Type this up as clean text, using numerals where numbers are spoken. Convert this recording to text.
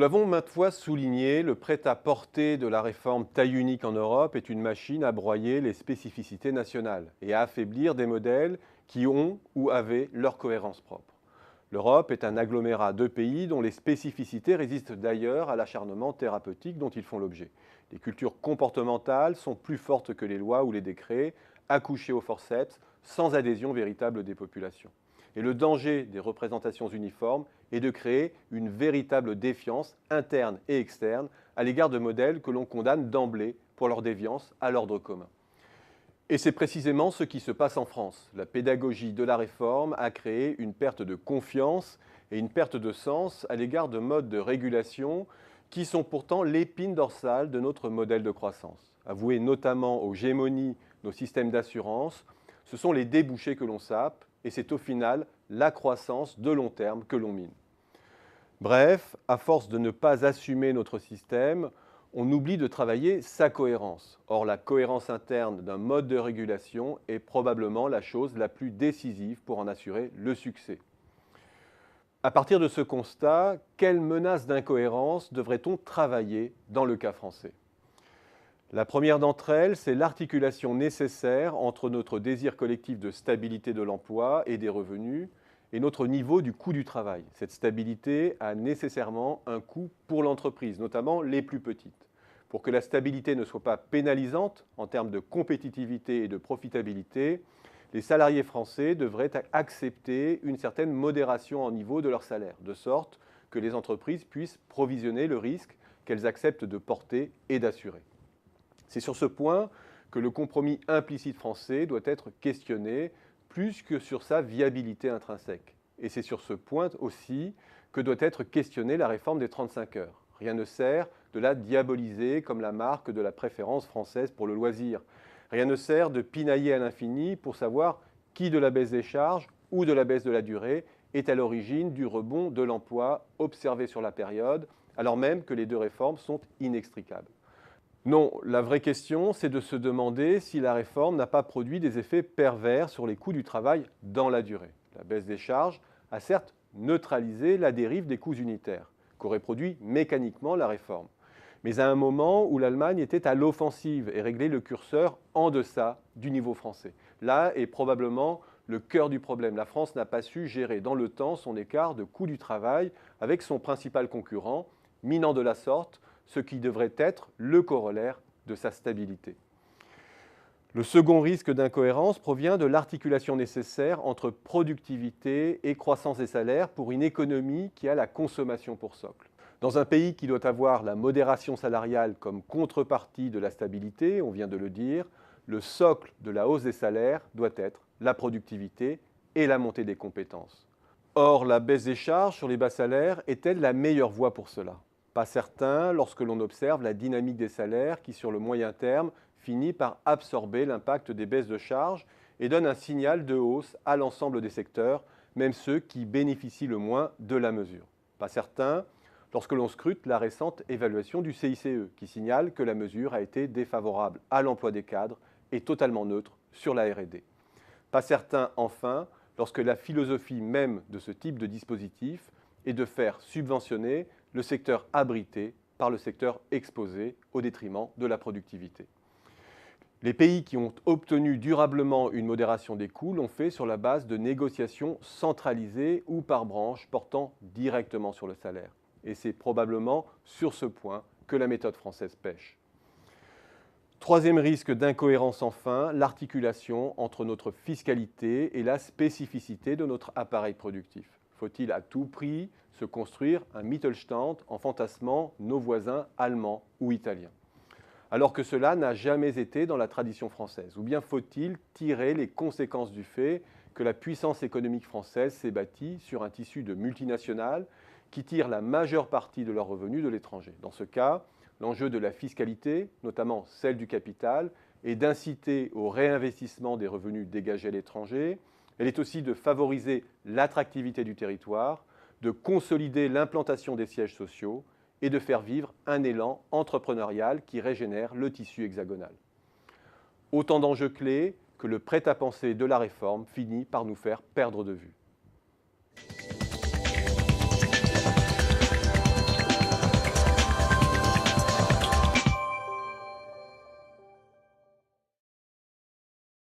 l'avons maintes fois souligné, le prêt-à-porter de la réforme taille unique en Europe est une machine à broyer les spécificités nationales et à affaiblir des modèles qui ont ou avaient leur cohérence propre. L'Europe est un agglomérat de pays dont les spécificités résistent d'ailleurs à l'acharnement thérapeutique dont ils font l'objet. Les cultures comportementales sont plus fortes que les lois ou les décrets, accouchés au forceps, sans adhésion véritable des populations. Et le danger des représentations uniformes est de créer une véritable défiance interne et externe à l'égard de modèles que l'on condamne d'emblée pour leur déviance à l'ordre commun. Et c'est précisément ce qui se passe en France. La pédagogie de la réforme a créé une perte de confiance et une perte de sens à l'égard de modes de régulation qui sont pourtant l'épine dorsale de notre modèle de croissance. Avoués notamment aux gémonies, nos systèmes d'assurance, ce sont les débouchés que l'on sape et c'est au final la croissance de long terme que l'on mine. Bref, à force de ne pas assumer notre système, on oublie de travailler sa cohérence. Or, la cohérence interne d'un mode de régulation est probablement la chose la plus décisive pour en assurer le succès. À partir de ce constat, quelles menaces d'incohérence devrait-on travailler dans le cas français ? La première d'entre elles, c'est l'articulation nécessaire entre notre désir collectif de stabilité de l'emploi et des revenus et notre niveau du coût du travail. Cette stabilité a nécessairement un coût pour l'entreprise, notamment les plus petites. Pour que la stabilité ne soit pas pénalisante en termes de compétitivité et de profitabilité, les salariés français devraient accepter une certaine modération en niveau de leur salaire, de sorte que les entreprises puissent provisionner le risque qu'elles acceptent de porter et d'assurer. C'est sur ce point que le compromis implicite français doit être questionné plus que sur sa viabilité intrinsèque. Et c'est sur ce point aussi que doit être questionnée la réforme des 35 heures. Rien ne sert de la diaboliser comme la marque de la préférence française pour le loisir. Rien ne sert de pinailler à l'infini pour savoir qui de la baisse des charges ou de la baisse de la durée est à l'origine du rebond de l'emploi observé sur la période, alors même que les deux réformes sont inextricables. Non, la vraie question, c'est de se demander si la réforme n'a pas produit des effets pervers sur les coûts du travail dans la durée. La baisse des charges a certes neutralisé la dérive des coûts unitaires, qu'aurait produit mécaniquement la réforme, mais à un moment où l'Allemagne était à l'offensive et réglait le curseur en deçà du niveau français. Là est probablement le cœur du problème. La France n'a pas su gérer dans le temps son écart de coût du travail avec son principal concurrent, minant de la sorte ce qui devrait être le corollaire de sa stabilité. Le second risque d'incohérence provient de l'articulation nécessaire entre productivité et croissance des salaires pour une économie qui a la consommation pour socle. Dans un pays qui doit avoir la modération salariale comme contrepartie de la stabilité, on vient de le dire, le socle de la hausse des salaires doit être la productivité et la montée des compétences. Or, la baisse des charges sur les bas salaires est-elle la meilleure voie pour cela ? Pas certain lorsque l'on observe la dynamique des salaires qui, sur le moyen terme, finit par absorber l'impact des baisses de charges et donne un signal de hausse à l'ensemble des secteurs, même ceux qui bénéficient le moins de la mesure. Pas certain lorsque l'on scrute la récente évaluation du CICE, qui signale que la mesure a été défavorable à l'emploi des cadres et totalement neutre sur la R&D. Pas certain, enfin, lorsque la philosophie même de ce type de dispositif est de faire subventionner le secteur abrité par le secteur exposé au détriment de la productivité. Les pays qui ont obtenu durablement une modération des coûts l'ont fait sur la base de négociations centralisées ou par branche portant directement sur le salaire. Et c'est probablement sur ce point que la méthode française pêche. Troisième risque d'incohérence enfin, l'articulation entre notre fiscalité et la spécificité de notre appareil productif. Faut-il à tout prix se construire un Mittelstand en fantasmant nos voisins allemands ou italiens, alors que cela n'a jamais été dans la tradition française? Ou bien faut-il tirer les conséquences du fait que la puissance économique française s'est bâtie sur un tissu de multinationales qui tirent la majeure partie de leurs revenus de l'étranger? Dans ce cas, l'enjeu de la fiscalité, notamment celle du capital, est d'inciter au réinvestissement des revenus dégagés à l'étranger. Elle est aussi de favoriser l'attractivité du territoire, de consolider l'implantation des sièges sociaux et de faire vivre un élan entrepreneurial qui régénère le tissu hexagonal. Autant d'enjeux clés que le prêt-à-penser de la réforme finit par nous faire perdre de vue.